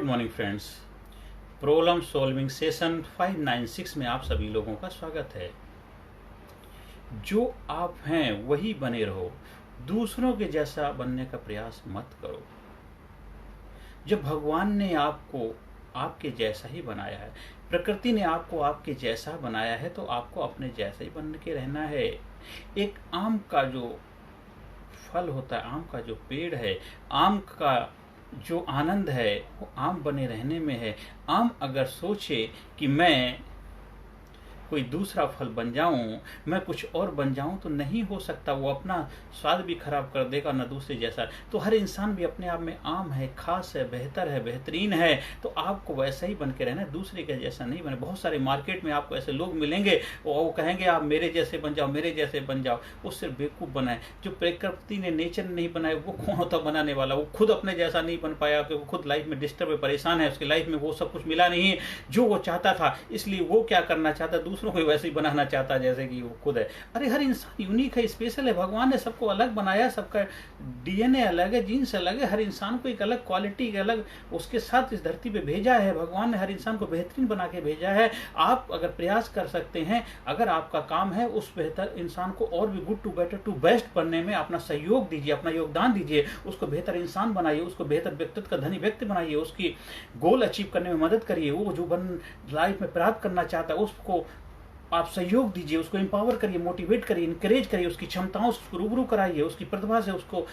Morning friends. Problem solving session 596 में आप सभी लोगों का स्वागत है। जो आप हैं वही बने रहो, दूसरों के जैसा बनने का प्रयास मत करो। जब भगवान ने आपको आपके जैसा ही बनाया है, प्रकृति ने आपको आपके जैसा बनाया है, तो आपको अपने जैसा ही बन के रहना है। एक आम का जो फल होता है, आम का जो पेड़ है, आम का जो आनंद है वो आम बने रहने में है। आम अगर सोचे कि मैं कोई दूसरा फल बन जाऊं, मैं कुछ और बन जाऊं, तो नहीं हो सकता। वो अपना स्वाद भी खराब कर देगा, न दूसरे जैसा। तो हर इंसान भी अपने आप में आम है, खास है, बेहतर है, बेहतरीन है। तो आपको वैसा ही बन के रहना है, दूसरे के जैसा नहीं बने। बहुत सारे मार्केट में आपको ऐसे लोग मिलेंगे, वो कहेंगे आप मेरे जैसे बन जाओ, मेरे जैसे बन जाओ। वो सिर्फ बेवकूफ़ बनाए। जो प्रकृति ने, नेचर ने नहीं बनाए, वो कौन होता बनाने वाला? वो खुद अपने जैसा नहीं बन पाया, कि वो खुद लाइफ में डिस्टर्ब है, परेशान है, उसकी लाइफ में वो सब कुछ मिला नहीं है जो वो चाहता था। इसलिए वो क्या करना चाहता, दूसरों को वैसे ही बनाना चाहता जैसे कि वो खुद है। अरे हर इंसान यूनिक है, स्पेशल है। भगवान ने सबको अलग बनाया, सबका डीएनए अलग है, जीन्स अलग है। हर इंसान को एक अलग क्वालिटी, अलग उसके साथ इस धरती पे भेजा है। भगवान ने हर इंसान को बेहतरीन बना के भेजा है। आप अगर प्रयास कर सकते हैं, अगर आपका काम है उस बेहतर इंसान को और भी good to better to best बनने में अपना सहयोग दीजिए, अपना योगदान दीजिए। उसको बेहतर इंसान बनाइए, उसको बेहतर व्यक्तित्व का धनी व्यक्ति बनाइए, उसकी गोल अचीव करने में मदद करिए। वो जो बन लाइफ में प्राप्त करना चाहता है उसको आप सहयोग दीजिए, उसको एम्पावर करिए, मोटिवेट करिए, इनकरेज करिए, उसकी क्षमताओं से उसको रूबरू कराइए, उसकी प्रतिभा से उसको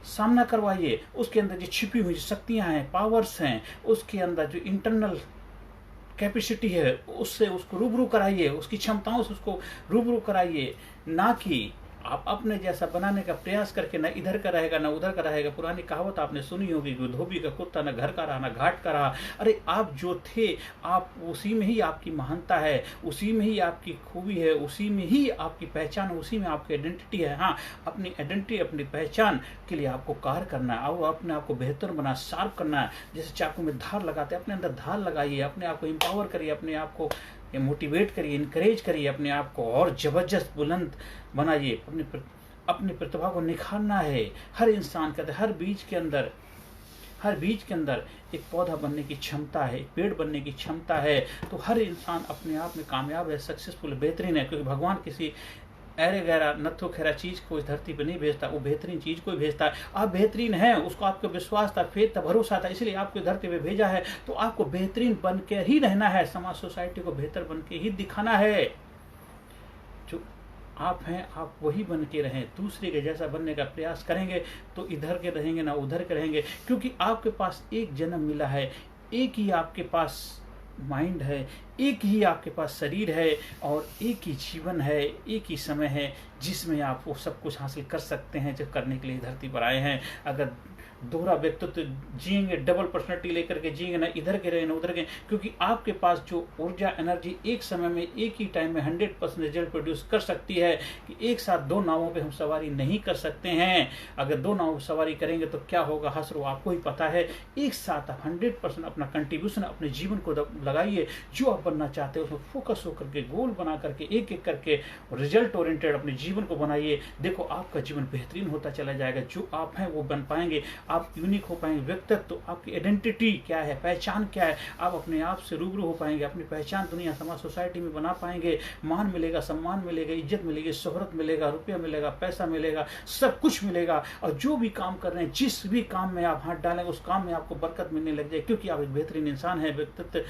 सामना करवाइए। उसके अंदर जो छिपी हुई शक्तियां हैं, पावर्स हैं, उसके अंदर जो इंटरनल कैपेसिटी है, उससे उसको रूबरू कराइए, उसकी क्षमताओं से उसको रूबरू कराइए। ना कि आप अपने जैसा बनाने का प्रयास करके ना इधर का रहेगा ना उधर का रहेगा। पुरानी कहावत आपने सुनी होगी, धोबी का कुत्ता ना घर का रहा ना घाट का रहा। अरे आप जो थे, आप उसी में ही आपकी महानता है, उसी में ही आपकी खूबी है, उसी में ही आपकी पहचान, उसी में आपकी आइडेंटिटी है। हाँ, अपनी आइडेंटिटी, अपनी पहचान के लिए आपको कार्य करना है और अपने आप को बेहतर बना, शार्प करना है। जैसे चाकू में धार लगाते हैं, अपने अंदर धार लगाइए, अपने आप को एम्पावर करिए, अपने आप को मोटिवेट करिए, इनकरेज करिए, अपने आप को और जबरदस्त बुलंद बनाइए। अपनी प्रतिभा को निखारना है। हर इंसान के अंदर, हर बीज के अंदर एक पौधा बनने की क्षमता है, एक पेड़ बनने की क्षमता है। तो हर इंसान अपने आप में कामयाब है, सक्सेसफुल, बेहतरीन है। क्योंकि भगवान किसी ऐरे गैरा नत्थो खैरा चीज को इस धरती पे नहीं भेजता, वो बेहतरीन चीज को ही भेजता है। आप बेहतरीन हैं, उसको आपका विश्वास था, फेथ था, भरोसा था, इसलिए आपको धरती पे भेजा है। तो आपको बेहतरीन बन के ही रहना है, समाज सोसाइटी को बेहतर बन के ही दिखाना है। जो आप हैं आप वही बन के रहें। दूसरे के जैसा बनने का प्रयास करेंगे तो इधर के रहेंगे ना उधर के रहेंगे। क्योंकि आपके पास एक जन्म मिला है, एक ही आपके पास माइंड है, एक ही आपके पास शरीर है और एक ही जीवन है, एक ही समय है जिसमें आप वो सब कुछ हासिल कर सकते हैं जो करने के लिए धरती पर आए हैं। अगर दोहरा व्यक्तित्व जिएंगे, डबल पर्सनैलिटी लेकर के जिएंगे, ना इधर के रहे ना उधर के। क्योंकि आपके पास जो ऊर्जा, एनर्जी एक समय में, एक ही टाइम में 100% रिजल्ट प्रोड्यूस कर सकती है कि एक साथ दो नावों पे हम सवारी नहीं कर सकते हैं। अगर दो नावों पर सवारी करेंगे तो क्या होगा, हसरो आपको ही पता है। एक साथ आप 100% अपना कंट्रीब्यूशन अपने जीवन को लगाइए। जो आप बनना चाहते हैं उसमें फोकस होकर के, गोल बना करके, एक एक करके रिजल्ट ओरिएंटेड अपने जीवन को बनाइए। देखो आपका जीवन बेहतरीन होता चला जाएगा। जो आप हैं वो बन पाएंगे, आप यूनिक हो पाएंगे। व्यक्तित्व, आपकी आइडेंटिटी क्या है, पहचान क्या है, आप अपने आप से रूबरू हो पाएंगे। अपनी पहचान दुनिया, समाज, सोसाइटी में बना पाएंगे। मान मिलेगा, सम्मान मिलेगा, इज्जत मिलेगी, शोहरत मिलेगा, रुपया मिलेगा, पैसा मिलेगा, सब कुछ मिलेगा। और जो भी काम कर रहे हैं, जिस भी काम में आप हाथ डालेंगे उस काम में आपको बरकत मिलने लग जाए। क्योंकि आप एक बेहतरीन इंसान है, व्यक्तित्व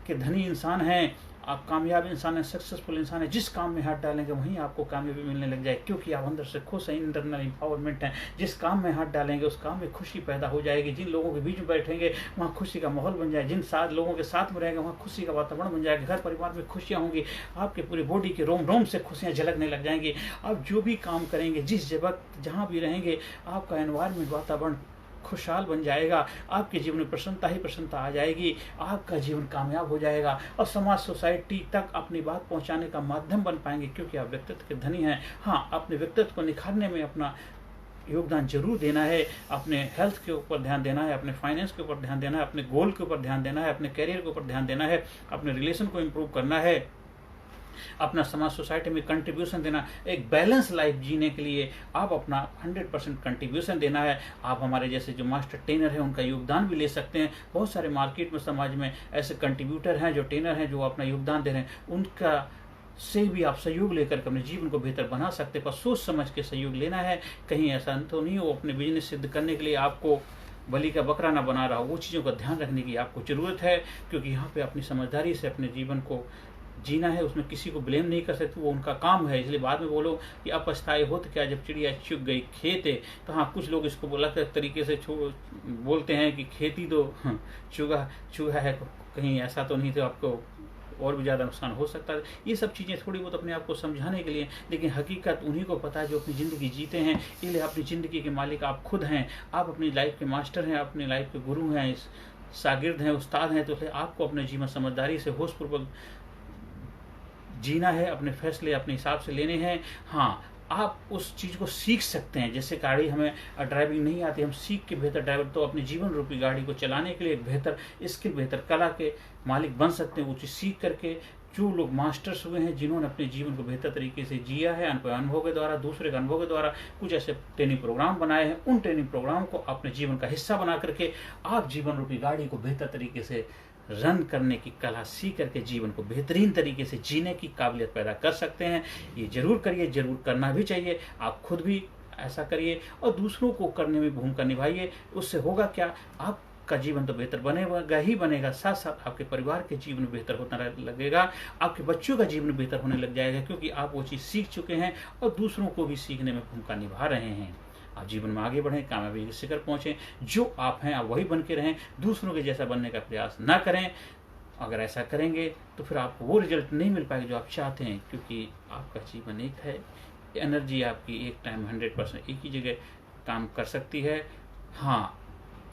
के धनी इंसान हैं, आप कामयाब इंसान है, सक्सेसफुल इंसान है। जिस काम में हाथ डालेंगे वहीं आपको कामयाबी मिलने लग जाए। क्योंकि आप अंदर से खुश हैं, इंटरनल एम्पावरमेंट है। जिस काम में हाथ डालेंगे उस काम में खुशी पैदा हो जाएगी। जिन लोगों के बीच में बैठेंगे वहाँ खुशी का माहौल बन जाए। जिन लोगों के साथ में रहेंगे वहाँ खुशी का वातावरण बन जाएगा। घर परिवार में खुशियाँ होंगी, आपके पूरी बॉडी के रोम रोम से खुशियाँ झलकने लग जाएंगी। आप जो भी काम करेंगे, जिस जगह जहाँ भी रहेंगे, आपका एनवायरमेंट, वातावरण खुशहाल बन जाएगा। आपके जीवन में प्रसन्नता ही प्रसन्नता आ जाएगी। आपका जीवन कामयाब हो जाएगा और समाज, सोसाइटी तक अपनी बात पहुंचाने का माध्यम बन पाएंगे। क्योंकि आप व्यक्तित्व के धनी हैं। हाँ, अपने व्यक्तित्व को निखारने में अपना योगदान जरूर देना है। अपने हेल्थ के ऊपर ध्यान देना है, अपने फाइनेंस के ऊपर ध्यान देना है, अपने गोल के ऊपर ध्यान देना है, अपने करियर के ऊपर ध्यान देना है, अपने रिलेशन को इम्प्रूव करना है। अपना समाज सोसाइटी में कंट्रीब्यूशन देना, एक बैलेंस लाइफ जीने के लिए आप अपना 100% कंट्रीब्यूशन देना है। आप हमारे जैसे जो मास्टर ट्रेनर हैं उनका योगदान भी ले सकते हैं। बहुत सारे मार्केट में, समाज में ऐसे कंट्रीब्यूटर हैं, जो ट्रेनर हैं, जो अपना योगदान दे रहे हैं, उनका से भी आप सहयोग लेकर अपने जीवन को बेहतर बना सकते हैं। पर सोच समझ के सहयोग लेना है, कहीं ऐसा तो नहीं हो अपने बिजनेस सिद्ध करने के लिए आपको बलि का बकरा ना बना रहा हो। वो चीज़ों का ध्यान रखने की आपको ज़रूरत है, क्योंकि यहाँ पे अपनी समझदारी से अपने जीवन को जीना है। उसमें किसी को ब्लेम नहीं कर सकते, वो उनका काम है। इसलिए बाद में बोलो कि अपछताए हो तो क्या, जब चिड़िया चुग गई खेते। तो हाँ, कुछ लोग इसको बोला तरीके से बोलते हैं कि खेती तो चुगा है, कहीं ऐसा तो नहीं, तो आपको और भी ज़्यादा नुकसान हो सकता है। ये सब चीज़ें थोड़ी बहुत अपने आप को समझाने के लिए, लेकिन हकीकत उन्हीं को पता है जो अपनी ज़िंदगी जीते हैं। इसलिए अपनी ज़िंदगी के मालिक आप खुद हैं, आप अपनी लाइफ के मास्टर हैं, अपनी लाइफ के गुरु हैं, शागिर्द हैं, उस्ताद हैं। तो आपको अपने जीवन समझदारी से होशपूर्वक जीना है, अपने फैसले अपने हिसाब से लेने हैं। हाँ, आप उस चीज़ को सीख सकते हैं। जैसे गाड़ी हमें ड्राइविंग नहीं आती, हम सीख के बेहतर ड्राइवर, तो अपने जीवन रूपी गाड़ी को चलाने के लिए एक बेहतर स्किल, बेहतर कला के मालिक बन सकते हैं। वो चीज़ सीख करके जो लोग मास्टर्स हुए हैं, जिन्होंने अपने जीवन को बेहतर तरीके से जिया है, अनुभव के द्वारा, दूसरे के अनुभव के द्वारा, कुछ ऐसे ट्रेनिंग प्रोग्राम बनाए हैं, उन ट्रेनिंग प्रोग्राम को अपने जीवन का हिस्सा बना करके आप जीवन रूपी गाड़ी को बेहतर तरीके से रन करने की कला सीख करके जीवन को बेहतरीन तरीके से जीने की काबिलियत पैदा कर सकते हैं। ये जरूर करिए, जरूर करना भी चाहिए। आप खुद भी ऐसा करिए और दूसरों को करने में भूमिका निभाइए। उससे होगा क्या, आपका जीवन तो बेहतर बनेगा ही बनेगा, साथ साथ आपके परिवार के जीवन बेहतर होता लगेगा, आपके बच्चों का जीवन बेहतर होने लग जाएगा, क्योंकि आप वो चीज़ सीख चुके हैं और दूसरों को भी सीखने में भूमिका निभा रहे हैं। आप जीवन में आगे बढ़ें, कामयाबी के शिखर पहुंचें। जो आप हैं आप वही बन के रहें, दूसरों के जैसा बनने का प्रयास ना करें। अगर ऐसा करेंगे तो फिर आपको वो रिजल्ट नहीं मिल पाएगा जो आप चाहते हैं, क्योंकि आपका जीवन एक है। एनर्जी आपकी एक टाइम 100% एक ही जगह काम कर सकती है। हाँ,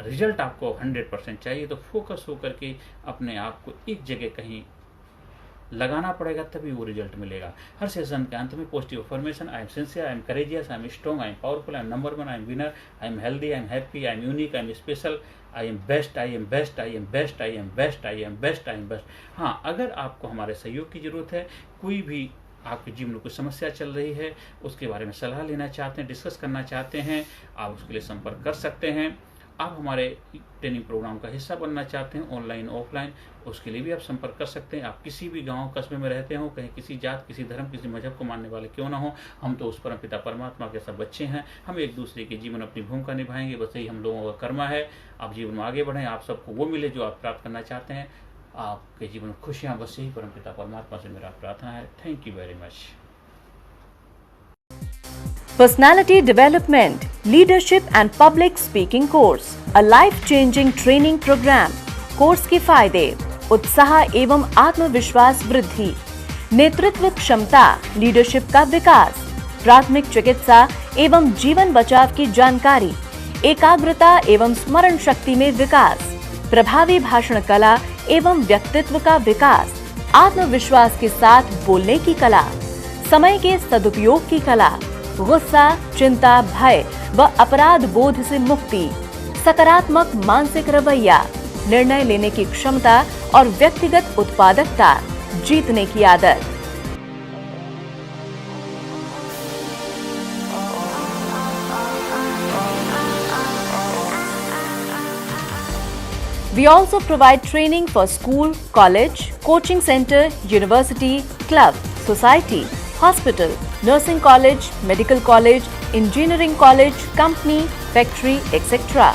रिजल्ट आपको 100% चाहिए, तो फोकस होकर के अपने आप को एक जगह कहीं लगाना पड़ेगा, तभी वो रिजल्ट मिलेगा। हर सेशन के अंत में positive affirmation, I am sincere, I am courageous, I am strong, I am powerful, I am number 1, I am winner, I am healthy, I am happy, I am unique, I am special, I am best, I am best, I am best, I am best, I am best, I am best. हाँ, अगर आपको हमारे सहयोग की जरूरत है, कोई भी आपके जीवन में कोई समस्या चल रही है, उसके बारे में सलाह लेना चाहते हैं, डिस्कस करना चाहते हैं, आप उसके लिए संपर्क कर सकते हैं। आप हमारे ट्रेनिंग प्रोग्राम का हिस्सा बनना चाहते हैं, ऑनलाइन ऑफलाइन, उसके लिए भी आप संपर्क कर सकते हैं। आप किसी भी गांव कस्बे में रहते हो, कहीं किसी जात, किसी धर्म, किसी मजहब को मानने वाले क्यों ना हो, हम तो उस परम पिता परमात्मा के सब बच्चे हैं। हम एक दूसरे के जीवन अपनी भूमिका निभाएंगे, बस यही हम लोगों का कर्म है। आप जीवन में आगे बढ़ें, आप सबको वो मिले जो आप प्राप्त करना चाहते हैं, आपके जीवन में खुशियाँ, बस यही परम पिता परमात्मा से मेरा प्रार्थना है। Thank you very much. Personality Development, Leadership and Public Speaking Course, a life-changing training program. Course के फायदे: उत्साह एवं आत्मविश्वास वृद्धि, नेतृत्व क्षमता, लीडरशिप का विकास, प्राथमिक चिकित्सा एवं जीवन बचाव की जानकारी, एकाग्रता एवं स्मरण शक्ति में विकास, प्रभावी भाषण कला एवं व्यक्तित्व का विकास, आत्मविश्वास के साथ बोलने की कला, समय के सदुपयोग की कला, गुस्सा, चिंता, भय व अपराध बोध से मुक्ति, सकारात्मक मानसिक रवैया, निर्णय लेने की क्षमता और व्यक्तिगत उत्पादकता, जीतने की आदत। We also provide training for school, college, coaching center, university, club, society, hospital, nursing college, medical college, engineering college, company, factory, etc.